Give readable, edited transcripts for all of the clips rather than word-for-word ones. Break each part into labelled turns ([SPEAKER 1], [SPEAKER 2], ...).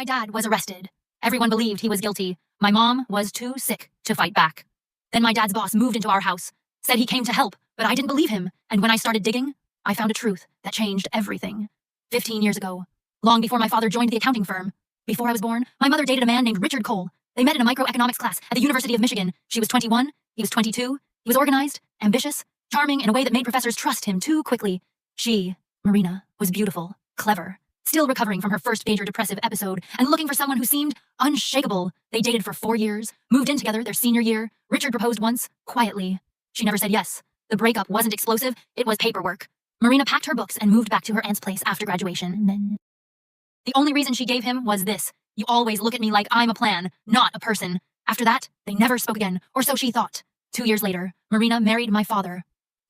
[SPEAKER 1] My dad was arrested. Everyone believed he was guilty. My mom was too sick to fight back. Then my dad's boss moved into our house, said he came to help, but I didn't believe him, and when I started digging, I found a truth that changed everything. 15 years ago, long before my father joined the accounting firm. Before I was born, my mother dated a man named Richard Cole. They met in a microeconomics class at the University of Michigan. She was 21, he was 22. He was organized, ambitious, charming in a way that made professors trust him too quickly. She, Marina, was beautiful, clever, still recovering from her first major depressive episode and looking for someone who seemed unshakable. They dated for 4 years, moved in together their senior year. Richard proposed once, quietly. She never said yes. The breakup wasn't explosive, it was paperwork. Marina packed her books and moved back to her aunt's place after graduation. The only reason she gave him was this: you always look at me like I'm a plan, not a person. After that, they never spoke again, or so she thought. 2 years later, Marina married my father.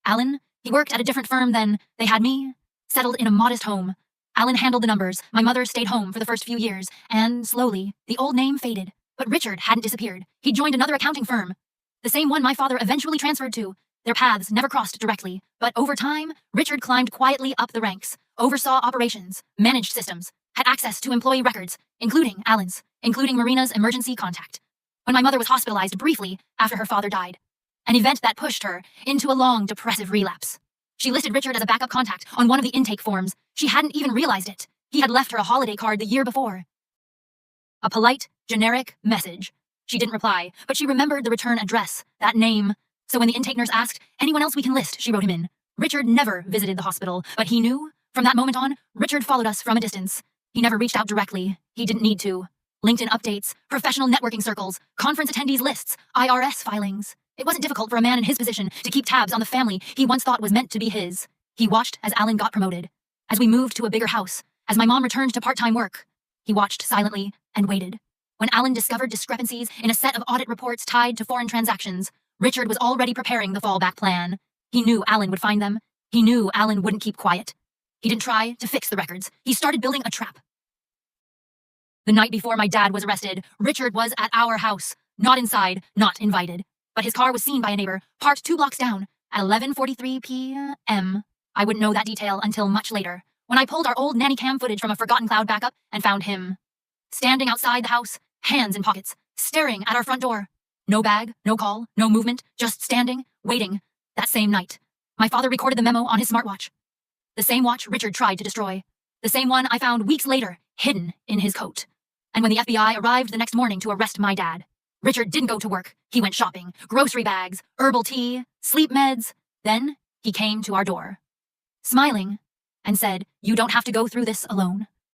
[SPEAKER 1] Alan, he worked at a different firm then. They had me, settled in a modest home. Alan handled the numbers. My mother stayed home for the first few years, and slowly, the old name faded. But Richard hadn't disappeared. He joined another accounting firm, the same one my father eventually transferred to. Their paths never crossed directly, but over time, Richard climbed quietly up the ranks, oversaw operations, managed systems, had access to employee records, including Alan's, including Marina's emergency contact. When my mother was hospitalized briefly after her father died, an event that pushed her into a long, depressive relapse. She listed Richard as a backup contact on one of the intake forms. She hadn't even realized it. He had left her a holiday card the year before. A polite, generic message. She didn't reply, but she remembered the return address, that name. So when the intake nurse asked, "Anyone else we can list?" she wrote him in. Richard never visited the hospital, but he knew, from that moment on, Richard followed us from a distance. He never reached out directly. He didn't need to. LinkedIn updates, professional networking circles, conference attendees lists, IRS filings. It wasn't difficult for a man in his position to keep tabs on the family he once thought was meant to be his. He watched as Alan got promoted, as we moved to a bigger house, as my mom returned to part-time work. He watched silently and waited. When Alan discovered discrepancies in a set of audit reports tied to foreign transactions, Richard was already preparing the fallback plan. He knew Alan would find them. He knew Alan wouldn't keep quiet. He didn't try to fix the records. He started building a trap. The night before my dad was arrested, Richard was at our house. Not inside, not invited. But his car was seen by a neighbor, parked 2 blocks down, at 11:43 p.m. I wouldn't know that detail until much later, when I pulled our old nanny cam footage from a forgotten cloud backup and found him. Standing outside the house, hands in pockets, staring at our front door. No bag, no call, no movement, just standing, waiting. That same night, my father recorded the memo on his smartwatch. The same watch Richard tried to destroy. The same one I found weeks later, hidden in his coat. And when the FBI arrived the next morning to arrest my dad, Richard didn't go to work. He went shopping. Grocery bags, herbal tea, sleep meds. Then he came to our door, smiling, and said, "You don't have to go through this alone."